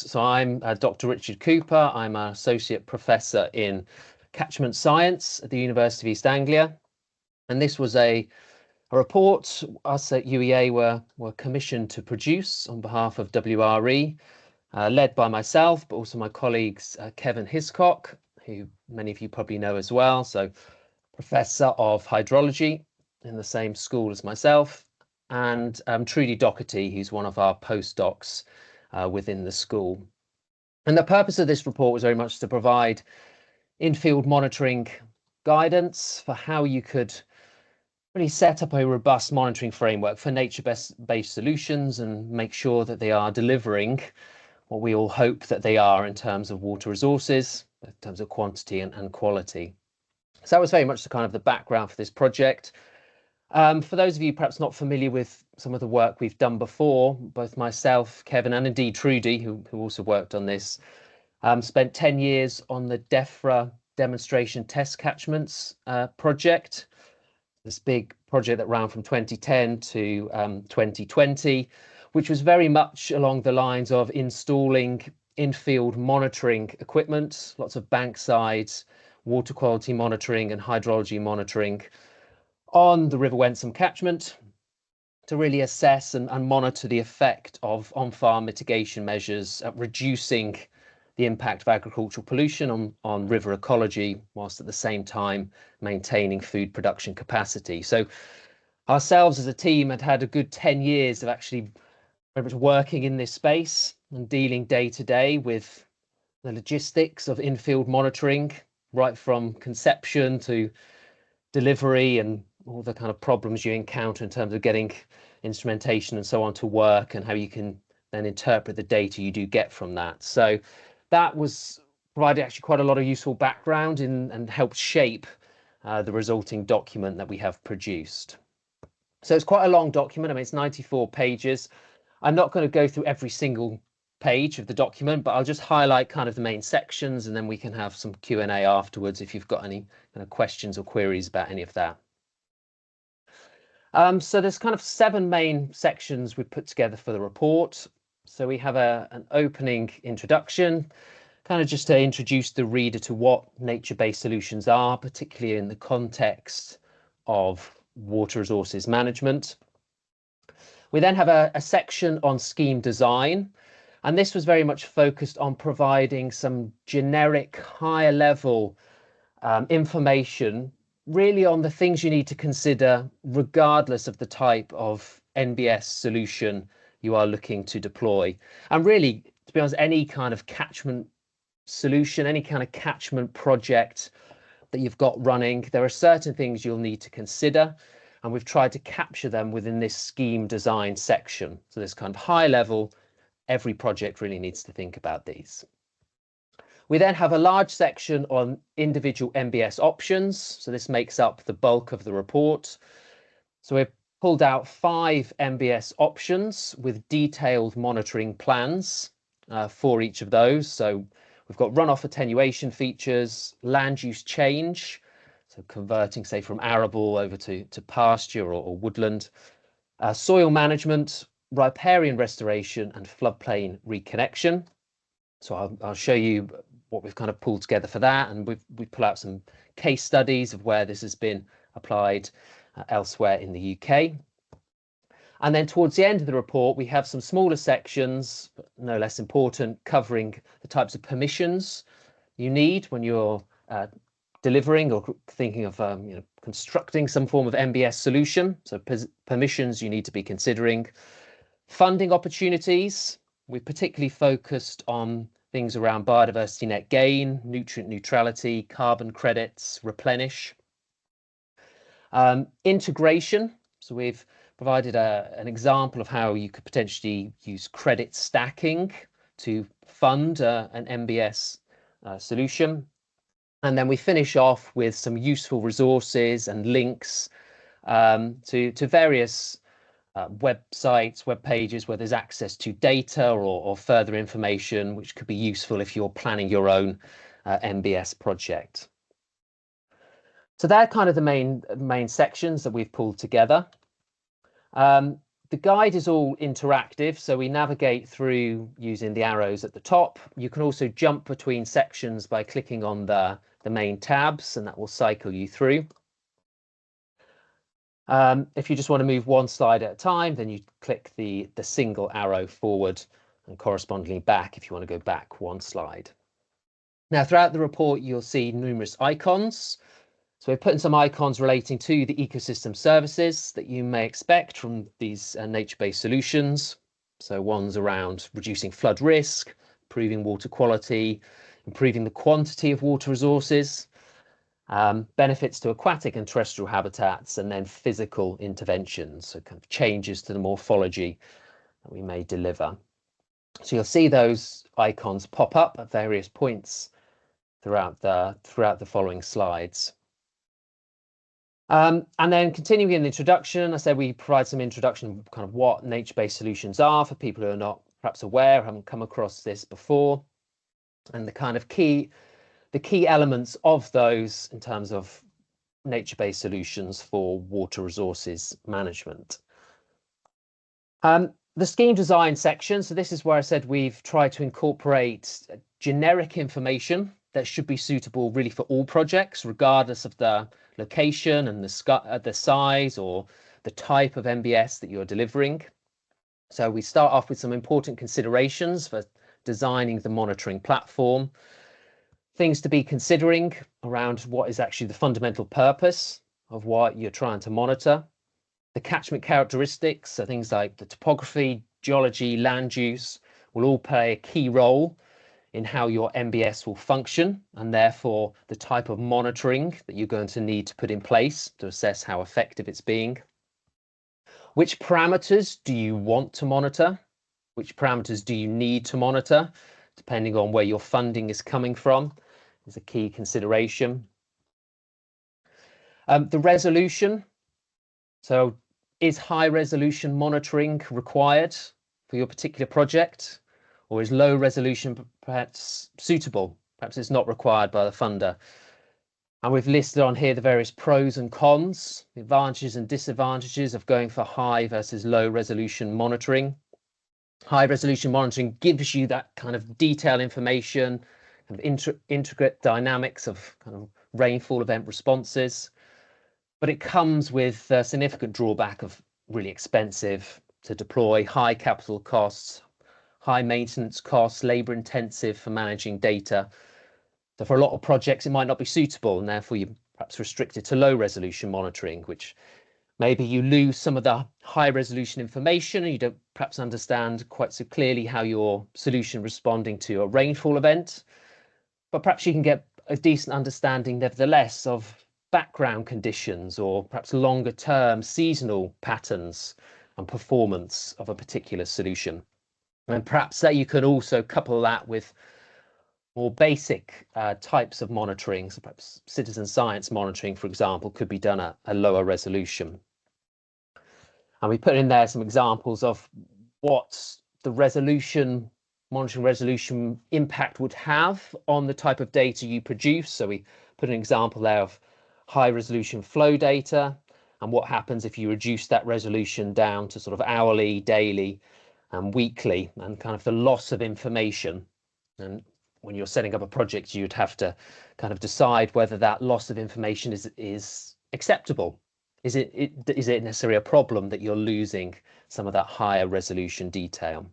So I'm Dr. Richard Cooper. I'm an Associate Professor in Catchment Science at the University of East Anglia. And this was a report us at UEA were commissioned to produce on behalf of WRE, led by myself, but also my colleagues Kevin Hiscock, who many of you probably know as well. So Professor of Hydrology in the same school as myself, and Trudy Doherty, who's one of our postdocs within the school. And the purpose of this report was very much to provide in-field monitoring guidance for how you could really set up a robust monitoring framework for nature-based solutions and make sure that they are delivering what we all hope that they are in terms of water resources, in terms of quantity and quality. So that was very much the kind of the background for this project. For those of you perhaps not familiar with some of the work we've done before, both myself, Kevin, and indeed Trudy, who also worked on this, spent 10 years on the DEFRA demonstration test catchments project, this big project that ran from 2010 to 2020, which was very much along the lines of installing in-field monitoring equipment, lots of bank sides, water quality monitoring and hydrology monitoring on the River Wensum catchment to really assess and monitor the effect of on-farm mitigation measures at reducing the impact of agricultural pollution on river ecology, whilst at the same time maintaining food production capacity. So ourselves as a team had a good 10 years of actually very much working in this space and dealing day to day with the logistics of in-field monitoring, right from conception to delivery and all the kind of problems you encounter in terms of getting instrumentation and so on to work, and how you can then interpret the data you do get from that. So that was provided actually quite a lot of useful background and helped shape the resulting document that we have produced. So it's quite a long document. I mean, it's 94 pages. I'm not going to go through every single page of the document, but I'll just highlight kind of the main sections, and then we can have some Q&A afterwards if you've got any kind of questions or queries about any of that. So there's kind of 7 main sections we've put together for the report. So we have an opening introduction, kind of just to introduce the reader to what nature-based solutions are, particularly in the context of water resources management. We then have a section on scheme design, and this was very much focused on providing some generic higher level information really on the things you need to consider regardless of the type of NBS solution you are looking to deploy. And really, to be honest, any kind of catchment solution, any kind of catchment project that you've got running, there are certain things you'll need to consider, and we've tried to capture them within this scheme design section. So this kind of high level, every project really needs to think about these. We then have a large section on individual NBS options. So this makes up the bulk of the report. So we've pulled out 5 NBS options with detailed monitoring plans for each of those. So we've got runoff attenuation features, land use change, so converting, say, from arable over to pasture or woodland, soil management, riparian restoration, and floodplain reconnection. So I'll show you what we've kind of pulled together for that, and we pull out some case studies of where this has been applied elsewhere in the UK. And then towards the end of the report, we have some smaller sections, but no less important, covering the types of permissions you need when you're delivering or thinking of constructing some form of NBS solution. So permissions you need to be considering. Funding opportunities, we've particularly focused on things around biodiversity net gain, nutrient neutrality, carbon credits, replenish. Integration, so we've provided an example of how you could potentially use credit stacking to fund an NBS solution. And then we finish off with some useful resources and links to various websites, web pages where there's access to data or further information, which could be useful if you're planning your own NBS project. So they're kind of the main sections that we've pulled together. the guide is all interactive, so we navigate through using the arrows at the top. You can also jump between sections by clicking on the main tabs, and that will cycle you through. If you just want to move one slide at a time, then you click the single arrow forward and correspondingly back if you want to go back one slide. Now, throughout the report, you'll see numerous icons. So we've put in some icons relating to the ecosystem services that you may expect from these nature-based solutions. So ones around reducing flood risk, improving water quality, improving the quantity of water resources, benefits to aquatic and terrestrial habitats, and then physical interventions, so kind of changes to the morphology that we may deliver. So you'll see those icons pop up at various points throughout the following slides. And then continuing in the introduction, I said we provide some introduction of kind of what nature-based solutions are for people who are not perhaps aware, haven't come across this before, and the kind of key elements of those in terms of nature-based solutions for water resources management. The scheme design section, so this is where I said we've tried to incorporate generic information that should be suitable really for all projects, regardless of the location and the size or the type of MBS that you're delivering. So we start off with some important considerations for designing the monitoring platform. Things to be considering around what is actually the fundamental purpose of what you're trying to monitor. The catchment characteristics, so things like the topography, geology, land use, will all play a key role in how your MBS will function, and therefore the type of monitoring that you're going to need to put in place to assess how effective it's being. Which parameters do you want to monitor? Which parameters do you need to monitor, depending on where your funding is coming from, is a key consideration. The resolution. So is high resolution monitoring required for your particular project, or is low resolution perhaps suitable? Perhaps it's not required by the funder. And we've listed on here the various pros and cons, the advantages and disadvantages of going for high versus low resolution monitoring. High resolution monitoring gives you that kind of detailed information, kind of intricate dynamics of kind of rainfall event responses. But it comes with a significant drawback of really expensive to deploy, high capital costs, high maintenance costs, labour intensive for managing data. So for a lot of projects, it might not be suitable, and therefore you're perhaps restricted to low resolution monitoring, which maybe you lose some of the high resolution information and you don't perhaps understand quite so clearly how your solution responding to a rainfall event. But perhaps you can get a decent understanding nevertheless of background conditions or perhaps longer term seasonal patterns and performance of a particular solution. And perhaps that you can also couple that with more basic types of monitoring. So perhaps citizen science monitoring, for example, could be done at a lower resolution. And we put in there some examples of what the monitoring resolution impact would have on the type of data you produce. So we put an example there of high resolution flow data and what happens if you reduce that resolution down to sort of hourly, daily and weekly, and kind of the loss of information. And when you're setting up a project, you'd have to kind of decide whether that loss of information is acceptable. Is it necessarily a problem that you're losing some of that higher resolution detail?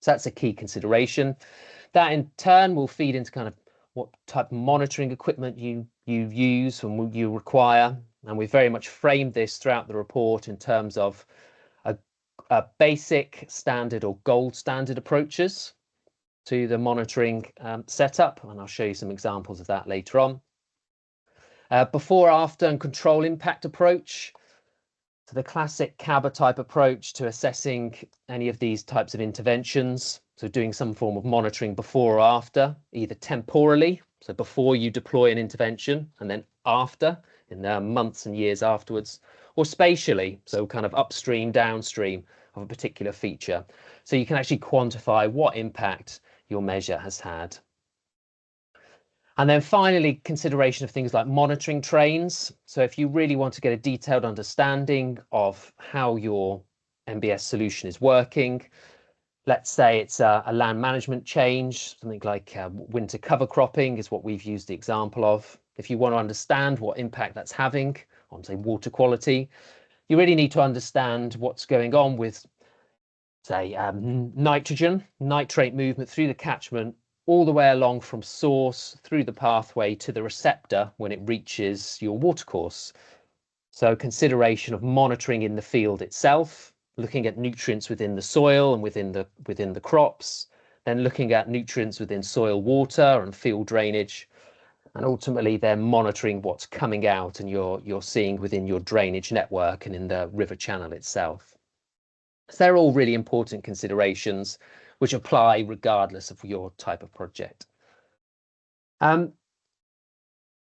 So that's a key consideration. That in turn will feed into kind of what type of monitoring equipment you use and you require. And we've very much framed this throughout the report in terms of a basic, standard or gold standard approaches to the monitoring setup. And I'll show you some examples of that later on. Before, after and control impact approach. So the classic CABA type approach to assessing any of these types of interventions. So doing some form of monitoring before or after, either temporally, so before you deploy an intervention, and then after, in the months and years afterwards, or spatially, so kind of upstream, downstream of a particular feature. So you can actually quantify what impact your measure has had. And then finally, consideration of things like monitoring trains. So if you really want to get a detailed understanding of how your MBS solution is working. Let's say it's a land management change, something like winter cover cropping is what we've used the example of. If you want to understand what impact that's having on, say, water quality, you really need to understand what's going on with, say, nitrate movement through the catchment, all the way along from source through the pathway to the receptor when it reaches your watercourse. So consideration of monitoring in the field itself, looking at nutrients within the soil and within the crops, then looking at nutrients within soil water and field drainage, and ultimately then monitoring what's coming out and you're seeing within your drainage network and in the river channel itself. So they're all really important considerations which apply regardless of your type of project.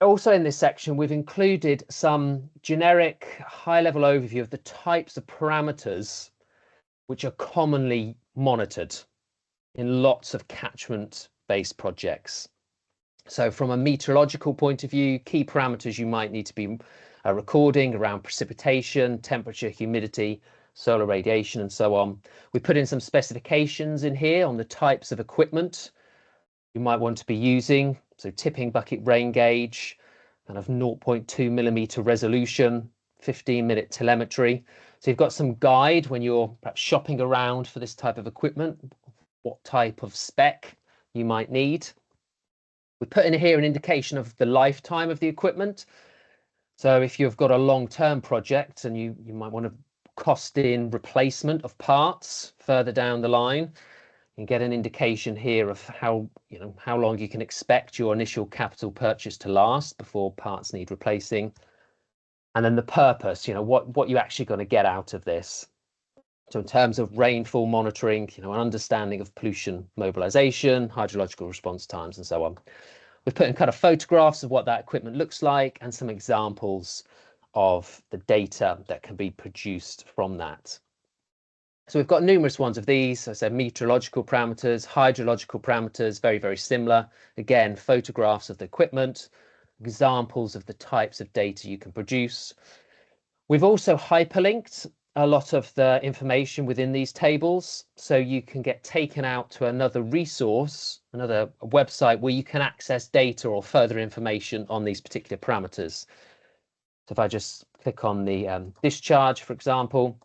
Also in this section, we've included some generic high-level overview of the types of parameters which are commonly monitored in lots of catchment-based projects. So from a meteorological point of view, key parameters you might need to be recording around precipitation, temperature, humidity, solar radiation, and so on. We put in some specifications in here on the types of equipment you might want to be using. So tipping bucket rain gauge, kind of 0.2 millimeter resolution, 15-minute telemetry. So you've got some guide when you're perhaps shopping around for this type of equipment, what type of spec you might need. We put in here an indication of the lifetime of the equipment. So if you've got a long-term project and you might want to cost in replacement of parts further down the line, you can get an indication here of how long you can expect your initial capital purchase to last before parts need replacing. And then the purpose, what you're actually going to get out of this. So in terms of rainfall monitoring, an understanding of pollution mobilization, hydrological response times, and so on. We've put in kind of photographs of what that equipment looks like and some examples of the data that can be produced from that. So we've got numerous ones of these. As I said, meteorological parameters, hydrological parameters, very, very similar. Again, photographs of the equipment, examples of the types of data you can produce. We've also hyperlinked a lot of the information within these tables, so you can get taken out to another resource, another website where you can access data or further information on these particular parameters. So if I just click on the discharge, for example,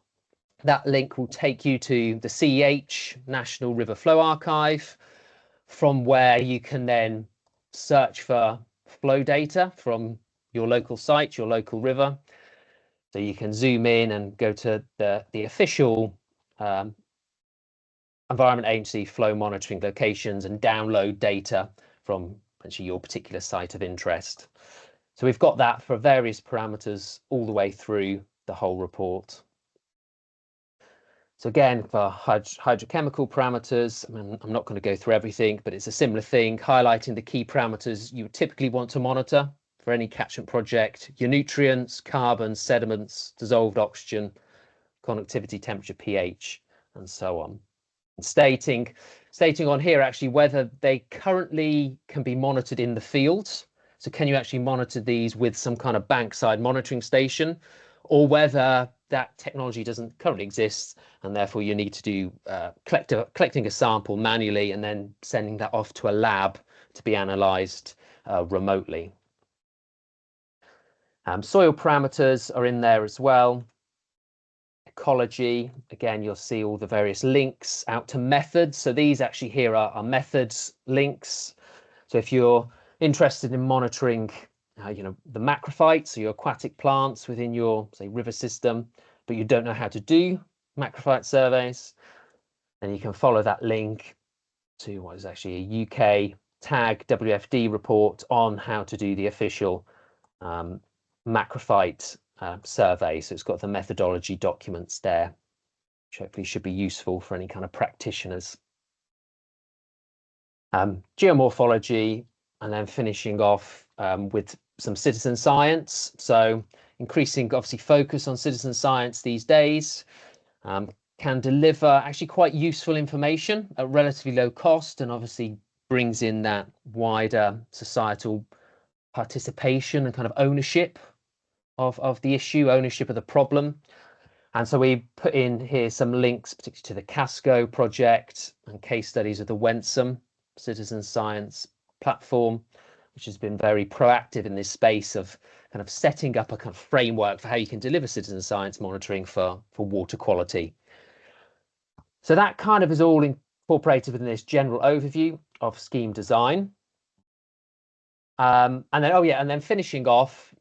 that link will take you to the CEH, National River Flow Archive, from where you can then search for flow data from your local site, your local river. So you can zoom in and go to the official Environment Agency flow monitoring locations and download data from actually your particular site of interest. So we've got that for various parameters all the way through the whole report. So again, for hydrochemical parameters, I'm not going to go through everything, but it's a similar thing, highlighting the key parameters you typically want to monitor for any catchment project: your nutrients, carbon, sediments, dissolved oxygen, conductivity, temperature, pH, and so on. And stating on here actually whether they currently can be monitored in the field. So can you actually monitor these with some kind of bankside monitoring station, or whether that technology doesn't currently exist and therefore you need to do collecting a sample manually and then sending that off to a lab to be analysed remotely. Soil parameters are in there as well. Ecology, again, you'll see all the various links out to methods. So these actually here are methods links. So if you're interested in monitoring, the macrophytes, or your aquatic plants within your, say, river system, but you don't know how to do macrophyte surveys, then you can follow that link to what is actually a UK TAG WFD report on how to do the official macrophyte survey. So it's got the methodology documents there, which hopefully should be useful for any kind of practitioners. Geomorphology, and then finishing off with some citizen science. So increasing, obviously, focus on citizen science these days can deliver actually quite useful information at relatively low cost, and obviously brings in that wider societal participation and kind of ownership of the issue, ownership of the problem. And so we put in here some links, particularly to the Casco project and case studies of the Wensum citizen science platform, which has been very proactive in this space of kind of setting up a kind of framework for how you can deliver citizen science monitoring for water quality. So that kind of is all incorporated within this general overview of scheme design. And then finishing off,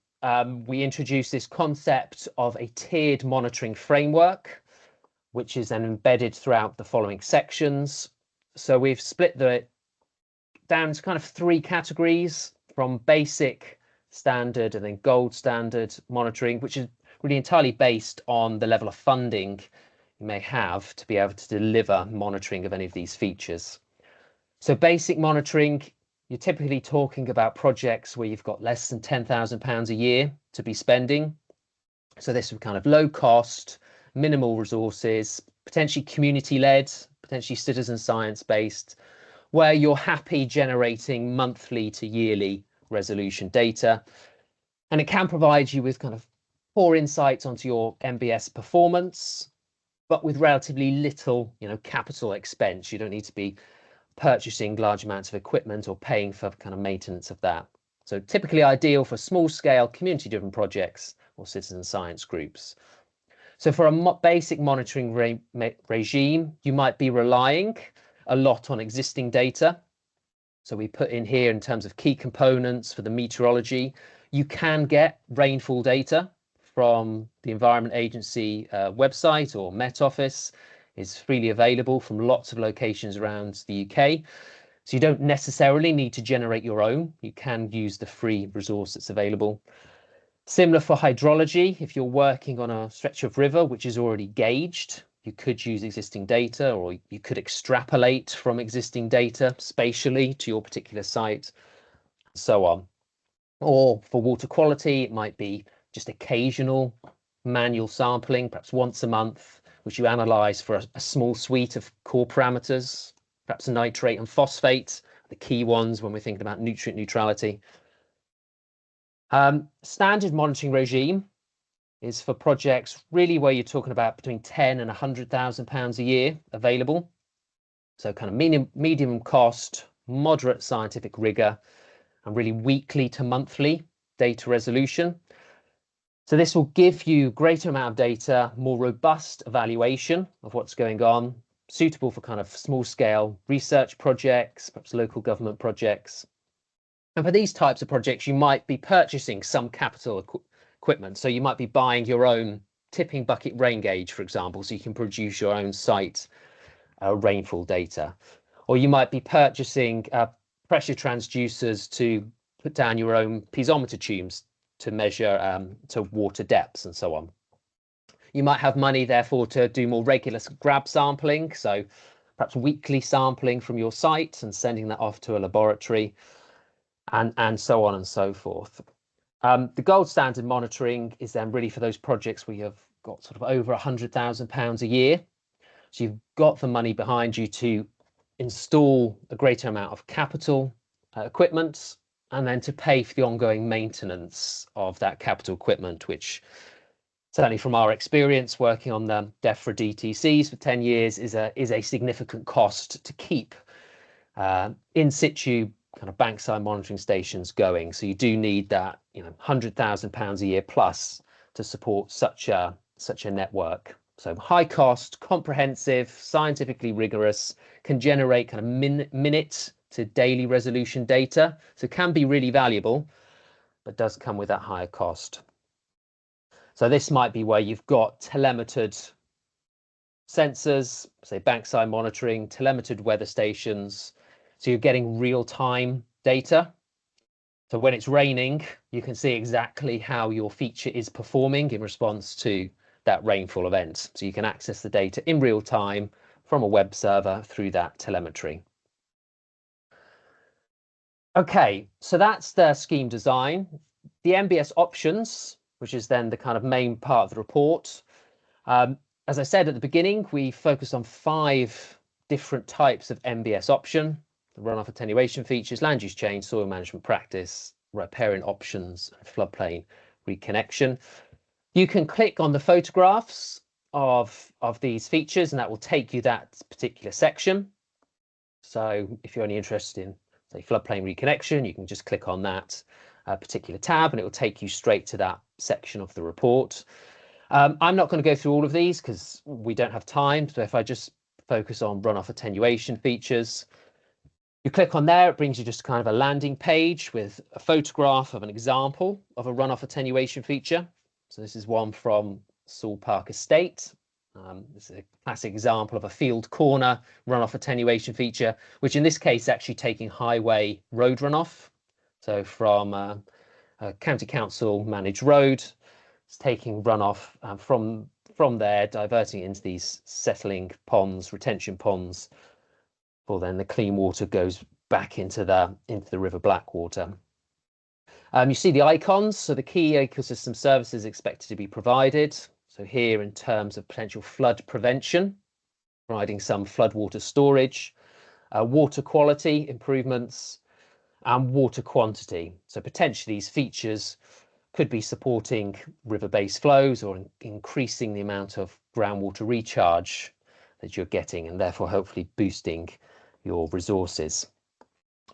we introduced this concept of a tiered monitoring framework, which is then embedded throughout the following sections. So we've split it down to kind of 3 categories, from basic, standard, and then gold standard monitoring, which is really entirely based on the level of funding you may have to be able to deliver monitoring of any of these features. So basic monitoring, you're typically talking about projects where you've got less than £10,000 a year to be spending. So this would kind of low cost, minimal resources, potentially community-led, potentially citizen science-based, where you're happy generating monthly to yearly resolution data. And it can provide you with kind of poor insights onto your MBS performance, but with relatively little, capital expense. You don't need to be purchasing large amounts of equipment or paying for kind of maintenance of that. So typically ideal for small scale community-driven projects or citizen science groups. So for a basic monitoring regime, you might be relying a lot on existing data. So we put in here in terms of key components for the meteorology, you can get rainfall data from the Environment Agency website, or Met Office is freely available from lots of locations around the UK. So you don't necessarily need to generate your own. You can use the free resource that's available. Similar for hydrology, if you're working on a stretch of river which is already gauged, you could use existing data, or you could extrapolate from existing data spatially to your particular site, and so on. Or for water quality, it might be just occasional manual sampling, perhaps once a month, which you analyze for a small suite of core parameters, perhaps nitrate and phosphate, the key ones when we're thinking about nutrient neutrality. Standard monitoring regime is for projects really where you're talking about between £10,000 and £100,000 a year available. So kind of medium cost, moderate scientific rigor, and really weekly to monthly data resolution. So this will give you greater amount of data, more robust evaluation of what's going on, suitable for kind of small scale research projects, perhaps local government projects. And for these types of projects, you might be purchasing some capital equipment. So you might be buying your own tipping bucket rain gauge, for example, so you can produce your own site rainfall data. Or you might be purchasing pressure transducers to put down your own piezometer tubes to measure to water depths and so on. You might have money, therefore, to do more regular grab sampling, so perhaps weekly sampling from your site and sending that off to a laboratory, and so on and so forth. The gold standard monitoring is then really for those projects where you've got sort of over £100,000 a year. So you've got the money behind you to install a greater amount of capital equipment, and then to pay for the ongoing maintenance of that capital equipment, which certainly from our experience working on the DEFRA DTCs for 10 years is a significant cost to keep in situ kind of bankside monitoring stations going. So you do need that, £100,000 a year plus to support such a network. So high cost, comprehensive, scientifically rigorous, can generate kind of minute to daily resolution data. So it can be really valuable, but does come with that higher cost. So this might be where you've got telemetered sensors, say bankside monitoring, telemetered weather stations. So you're getting real-time data. So when it's raining, you can see exactly how your feature is performing in response to that rainfall event. So you can access the data in real time from a web server through that telemetry. Okay, so that's the scheme design. The MBS options, which is then the kind of main part of the report. As I said at the beginning, we focused on 5 different types of MBS option: the runoff attenuation features, land use change, soil management practice, riparian options, and floodplain reconnection. You can click on the photographs of these features, and that will take you that particular section. So if you're only interested in, say, floodplain reconnection, you can just click on that particular tab and it will take you straight to that section of the report. I'm not going to go through all of these because we don't have time. So if I just focus on runoff attenuation features, you click on there, it brings you just kind of a landing page with a photograph of an example of a runoff attenuation feature. So this is one from Saul Park Estate. This is a classic example of a field corner runoff attenuation feature, which in this case is actually taking highway road runoff. So from a county council managed road, it's taking runoff from there, diverting it into these settling ponds, retention ponds, for then the clean water goes back into the River Blackwater. You see the icons, so the key ecosystem services expected to be provided. So here in terms of potential flood prevention, providing some floodwater storage, water quality improvements, and water quantity. So potentially these features could be supporting river-based flows or increasing the amount of groundwater recharge that you're getting, and therefore hopefully boosting your resources.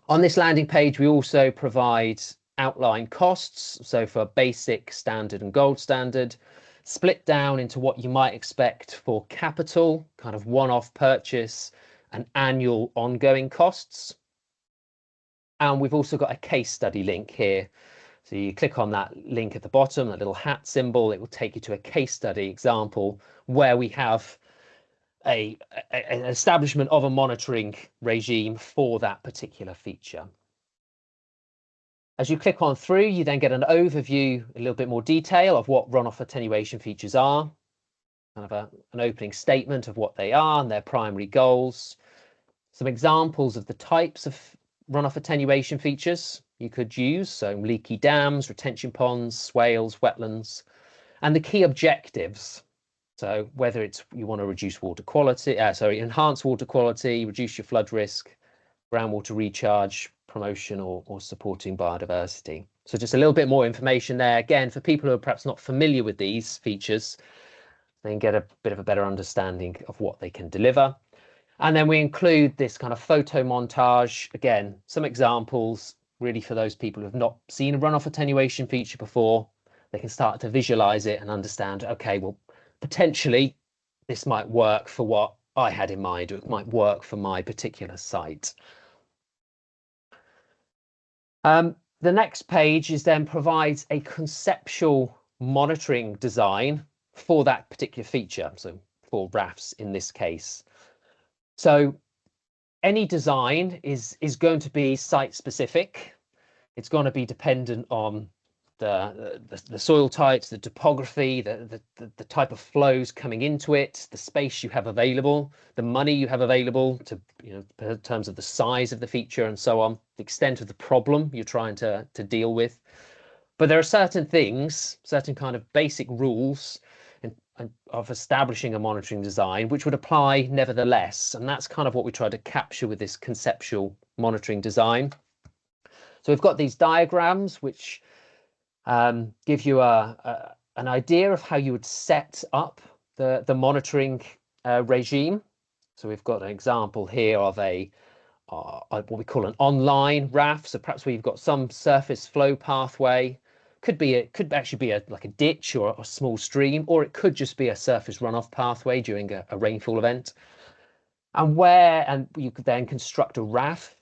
On this landing page, we also provide outline costs. So for basic, standard and gold standard, split down into what you might expect for capital, kind of one-off purchase, and annual ongoing costs. And we've also got a case study link here. So you click on that link at the bottom, that little hat symbol, it will take you to a case study example where we have an establishment of a monitoring regime for that particular feature. As you click on through, you then get an overview, a little bit more detail of what runoff attenuation features are, kind of an opening statement of what they are and their primary goals, some examples of the types of runoff attenuation features you could use, so leaky dams, retention ponds, swales, wetlands, and the key objectives. So whether it's you want to reduce water quality, enhance water quality, reduce your flood risk, groundwater recharge, promotion or supporting biodiversity. So just a little bit more information there. Again, for people who are perhaps not familiar with these features, they can get a bit of a better understanding of what they can deliver. And then we include this kind of photo montage. Again, some examples really for those people who have not seen a runoff attenuation feature before. They can start to visualize it and understand, okay, well, potentially this might work for what I had in mind, or it might work for my particular site. The next page is then provides a conceptual monitoring design for that particular feature, so for RAFs in this case. So any design is going to be site specific. It's going to be dependent on the soil types, the topography, the type of flows coming into it, the space you have available, the money you have available to, in terms of the size of the feature and so on, the extent of the problem you're trying to deal with. But there are certain things, certain kind of basic rules of establishing a monitoring design, which would apply nevertheless. And that's kind of what we try to capture with this conceptual monitoring design. So we've got these diagrams, which give you an idea of how you would set up the monitoring regime. So we've got an example here of what we call an online RAF. So perhaps we've got some surface flow pathway. Could actually be like a ditch or a small stream, or it could just be a surface runoff pathway during a rainfall event. And you could then construct a RAF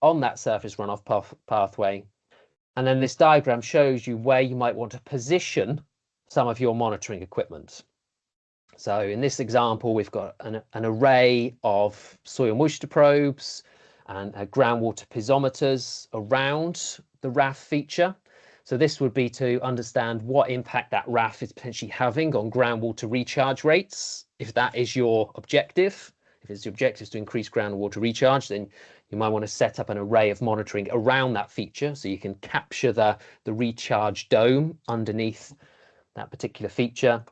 on that surface runoff pathway. And then this diagram shows you where you might want to position some of your monitoring equipment. So in this example, we've got an array of soil moisture probes and groundwater piezometers around the RAF feature. So this would be to understand what impact that RAF is potentially having on groundwater recharge rates. If that is your objective, if it's your objective to increase groundwater recharge, then you might want to set up an array of monitoring around that feature so you can capture the recharge dome underneath that particular feature.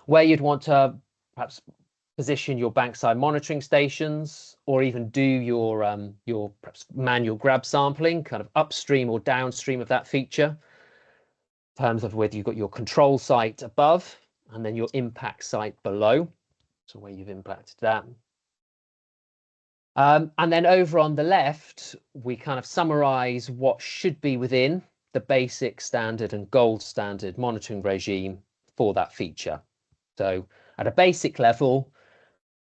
Where you'd want to perhaps position your bankside monitoring stations, or even do your perhaps manual grab sampling kind of upstream or downstream of that feature, in terms of whether you've got your control site above and then your impact site below, so where you've impacted that. And then over on the left, we kind of summarize what should be within the basic, standard and gold standard monitoring regime for that feature. So at a basic level,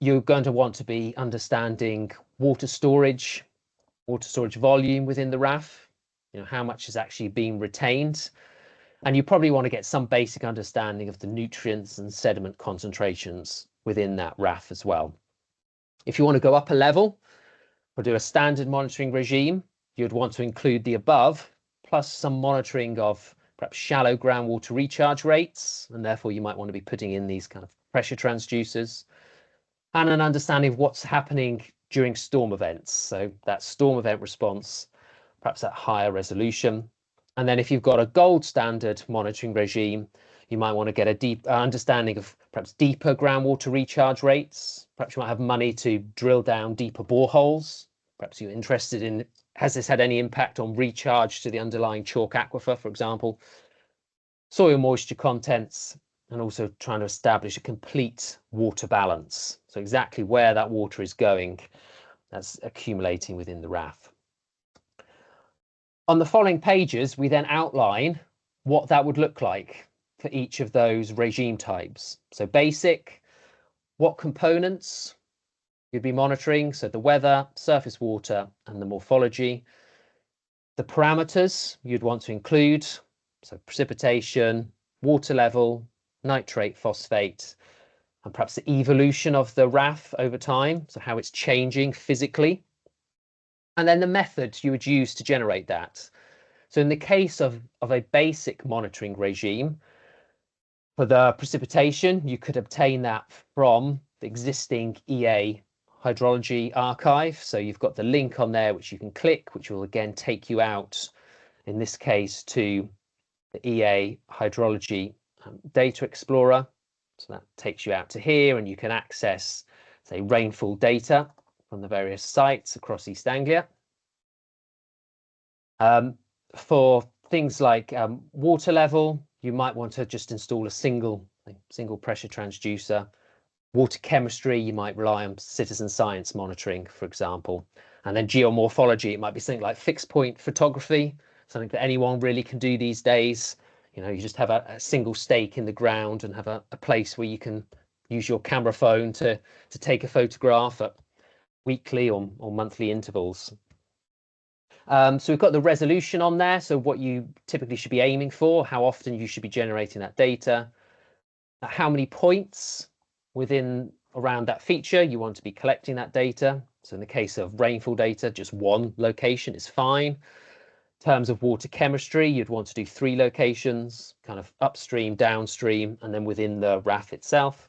you're going to want to be understanding water storage volume within the RAF, how much is actually being retained. And you probably want to get some basic understanding of the nutrients and sediment concentrations within that RAF as well. If you want to go up a level or do a standard monitoring regime, you'd want to include the above, plus some monitoring of perhaps shallow groundwater recharge rates, and therefore you might want to be putting in these kind of pressure transducers, and an understanding of what's happening during storm events. So that storm event response, perhaps at higher resolution. And then if you've got a gold standard monitoring regime, you might want to get a deep understanding of perhaps deeper groundwater recharge rates. Perhaps you might have money to drill down deeper boreholes. Perhaps you're interested in, has this had any impact on recharge to the underlying chalk aquifer, for example? Soil moisture contents, and also trying to establish a complete water balance. So exactly where that water is going, that's accumulating within the RAF. On the following pages, we then outline what that would look like for each of those regime types. So basic, what components you'd be monitoring, so the weather, surface water, and the morphology. The parameters you'd want to include, so precipitation, water level, nitrate, phosphate, and perhaps the evolution of the RAF over time, so how it's changing physically. And then the method you would use to generate that. So in the case of a basic monitoring regime, for the precipitation, you could obtain that from the existing EA hydrology archive. So you've got the link on there, which you can click, which will again take you out, in this case, to the EA hydrology data explorer. So that takes you out to here, and you can access, say, rainfall data from the various sites across East Anglia. For things like water level, you might want to just install a single pressure transducer. Water chemistry, you might rely on citizen science monitoring, for example. And then geomorphology, it might be something like fixed point photography, something that anyone really can do these days. You just have a single stake in the ground and have a place where you can use your camera phone to take a photograph at weekly or monthly intervals. So we've got the resolution on there, so what you typically should be aiming for, how often you should be generating that data, how many points around that feature you want to be collecting that data. So in the case of rainfall data, just one location is fine. In terms of water chemistry, you'd want to do 3 locations, kind of upstream, downstream, and then within the RAF itself.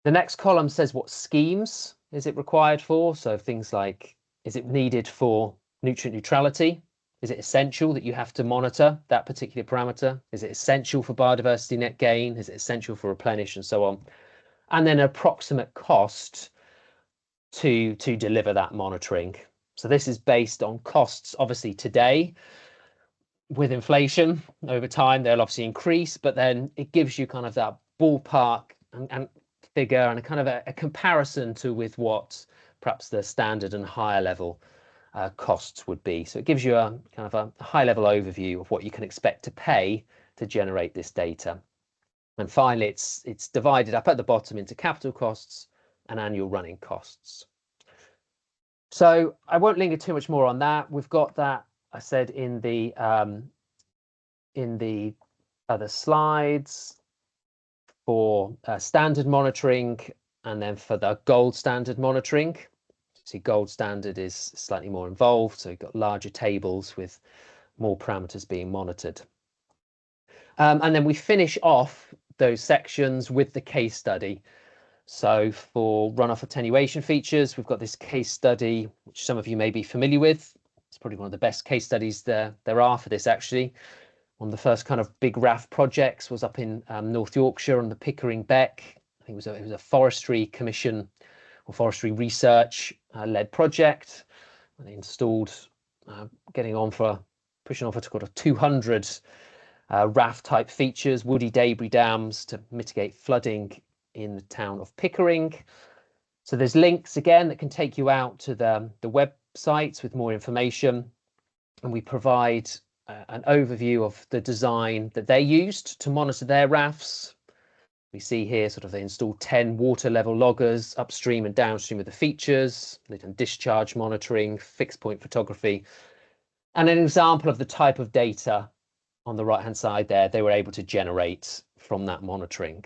The next column says what schemes is it required for. So things like, is it needed for nutrient neutrality? Is it essential that you have to monitor that particular parameter? Is it essential for biodiversity net gain? Is it essential for replenish, and so on? And then approximate cost to deliver that monitoring. So this is based on costs, obviously today. With inflation over time, they'll obviously increase, but then it gives you kind of that ballpark and figure and a kind of a comparison with what perhaps the standard and higher level costs would be. So it gives you a kind of a high level overview of what you can expect to pay to generate this data. And finally, it's divided up at the bottom into capital costs and annual running costs. So I won't linger too much more on that. We've got that, I said, in the other slides for standard monitoring, and then for the gold standard monitoring. See, gold standard is slightly more involved, so you've got larger tables with more parameters being monitored. And then we finish off those sections with the case study. So for runoff attenuation features, we've got this case study, which some of you may be familiar with. It's probably one of the best case studies there are for this, actually. One of the first kind of big RAF projects was up in North Yorkshire on the Pickering Beck. I think it was a forestry commission or forestry research led project. And they installed, pushing on for 200 raft type features, woody debris dams to mitigate flooding in the town of Pickering. So there's links again that can take you out to the websites with more information, and we provide an overview of the design that they used to monitor their rafts. We see here sort of they installed 10 water level loggers upstream and downstream of the features. They've done discharge monitoring, fixed point photography, and an example of the type of data on the right hand side there they were able to generate from that monitoring.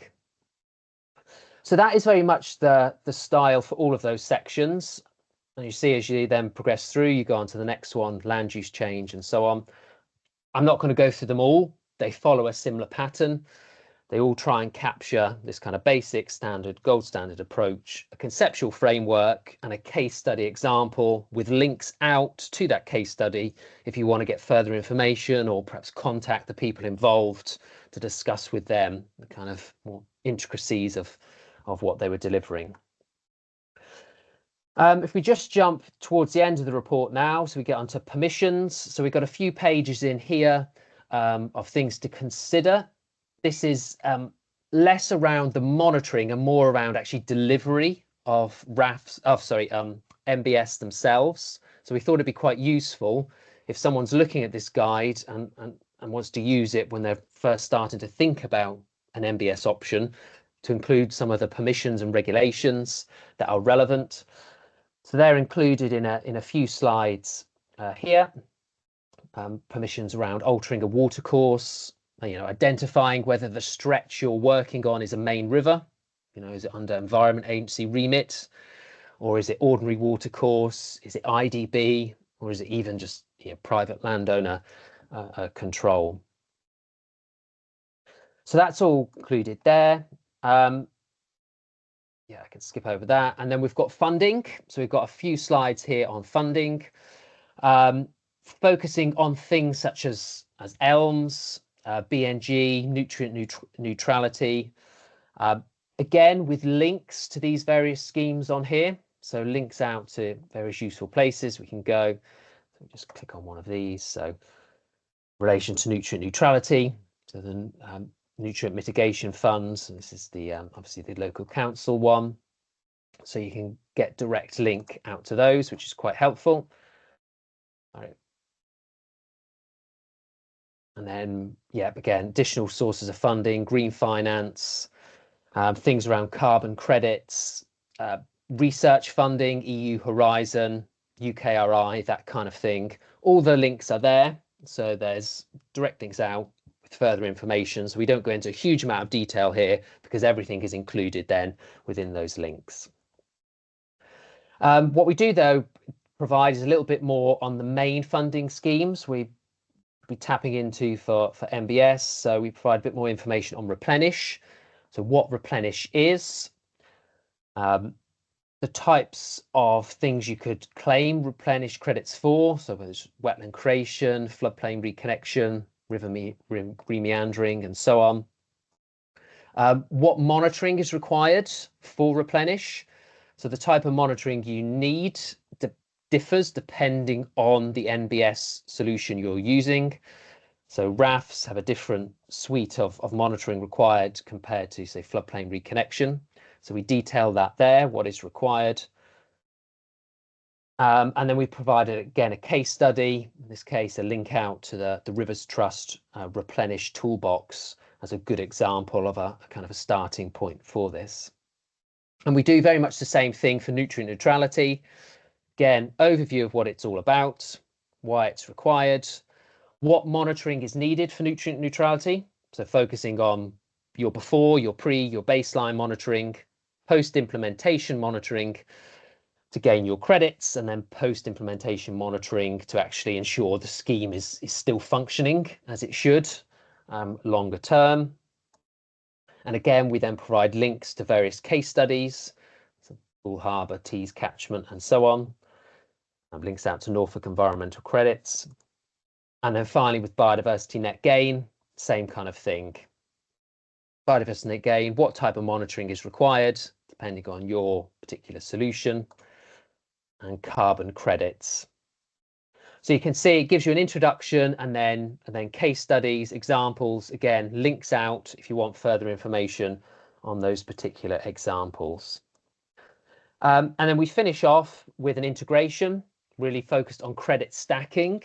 So that is very much the style for all of those sections. And you see, as you then progress through, you go on to the next one, land use change and so on. I'm not going to go through them all. They follow a similar pattern. They all try and capture this kind of basic standard, gold standard approach, a conceptual framework and a case study example with links out to that case study if you want to get further information or perhaps contact the people involved to discuss with them the kind of more intricacies of what they were delivering. If we just jump towards the end of the report now, so we get onto permissions. So we've got a few pages in here of things to consider. This is less around the monitoring and more around actually delivery of MBS themselves. So we thought it'd be quite useful if someone's looking at this guide and wants to use it when they're first starting to think about an MBS option, to include some of the permissions and regulations that are relevant. So they're included in a few slides here. Permissions around altering a watercourse, identifying whether the stretch you're working on is a main river, is it under Environment Agency remit, or is it ordinary watercourse, is it IDB, or is it even just private landowner control. So that's all included there. Yeah, I can skip over that. And then we've got funding. So we've got a few slides here on funding, focusing on things such as ELMS, BNG, nutrient neutrality, again with links to these various schemes on here. So links out to various useful places we can go. So we just click on one of these. So relation to nutrient neutrality, so the nutrient mitigation funds. And this is the obviously the local council one. So you can get direct link out to those, which is quite helpful. All right. And then, yeah, again, additional sources of funding, green finance, things around carbon credits, research funding, EU Horizon, UKRI, that kind of thing. All the links are there. So there's direct links out with further information. So we don't go into a huge amount of detail here because everything is included then within those links. What we do, though, provide is a little bit more on the main funding schemes we'll be tapping into for MBS. So we provide a bit more information on Replenish. So what Replenish is, the types of things you could claim Replenish credits for. So there's wetland creation, floodplain reconnection, river remeandering, and so on. What monitoring is required for Replenish. So the type of monitoring you need differs depending on the NBS solution you're using. So RAFs have a different suite of monitoring required compared to, say, floodplain reconnection. So we detail that there, what is required. And then we provided, again, a case study, in this case, a link out to the Rivers Trust Replenish toolbox as a good example of a kind of a starting point for this. And we do very much the same thing for nutrient neutrality. Again, overview of what it's all about, why it's required, what monitoring is needed for nutrient neutrality. So focusing on your before, your pre, your baseline monitoring, post-implementation monitoring to gain your credits, and then post-implementation monitoring to actually ensure the scheme is still functioning as it should longer term. And again, we then provide links to various case studies, so Bull Harbour, Tees catchment, and so on. Links out to Norfolk environmental credits. And then finally, with biodiversity net gain, same kind of thing. Biodiversity net gain, what type of monitoring is required, depending on your particular solution, and carbon credits. So you can see it gives you an introduction and then case studies, examples, again, links out if you want further information on those particular examples. And then we finish off with an integration, really focused on credit stacking.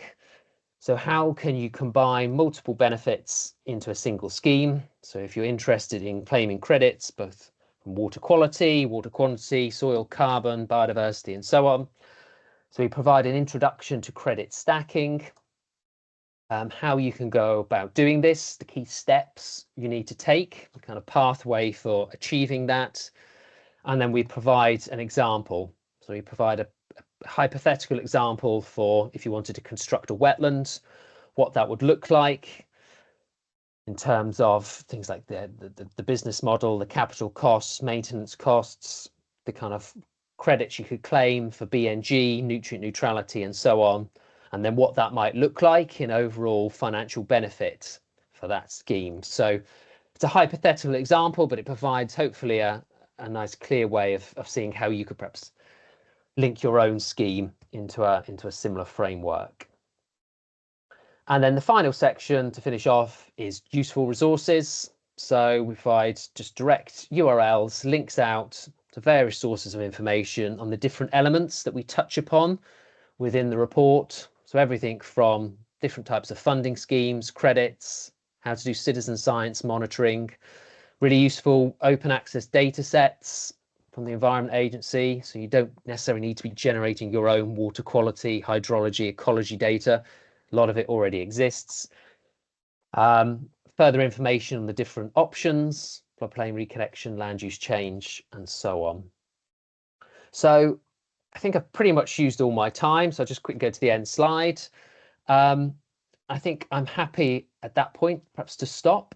So how can you combine multiple benefits into a single scheme? So if you're interested in claiming credits, both from water quality, water quantity, soil carbon, biodiversity, and so on. So we provide an introduction to credit stacking, how you can go about doing this, the key steps you need to take, the kind of pathway for achieving that. And then we provide an example. So we provide a hypothetical example for if you wanted to construct a wetland, what that would look like in terms of things like the business model, the capital costs, maintenance costs, the kind of credits you could claim for BNG, nutrient neutrality, and so on, and then what that might look like in overall financial benefit for that scheme. So it's a hypothetical example, but it provides hopefully a nice clear way of seeing how you could perhaps link your own scheme into a similar framework. And then the final section to finish off is useful resources. So we provide just direct URLs, links out to various sources of information on the different elements that we touch upon within the report. So everything from different types of funding schemes, credits, how to do citizen science monitoring, really useful open access data sets from the Environment Agency. So you don't necessarily need to be generating your own water quality, hydrology, ecology data. A lot of it already exists. Further information on the different options, floodplain reconnection, land use change, and so on. So I think I've pretty much used all my time. So I'll just quickly go to the end slide. I think I'm happy at that point, perhaps to stop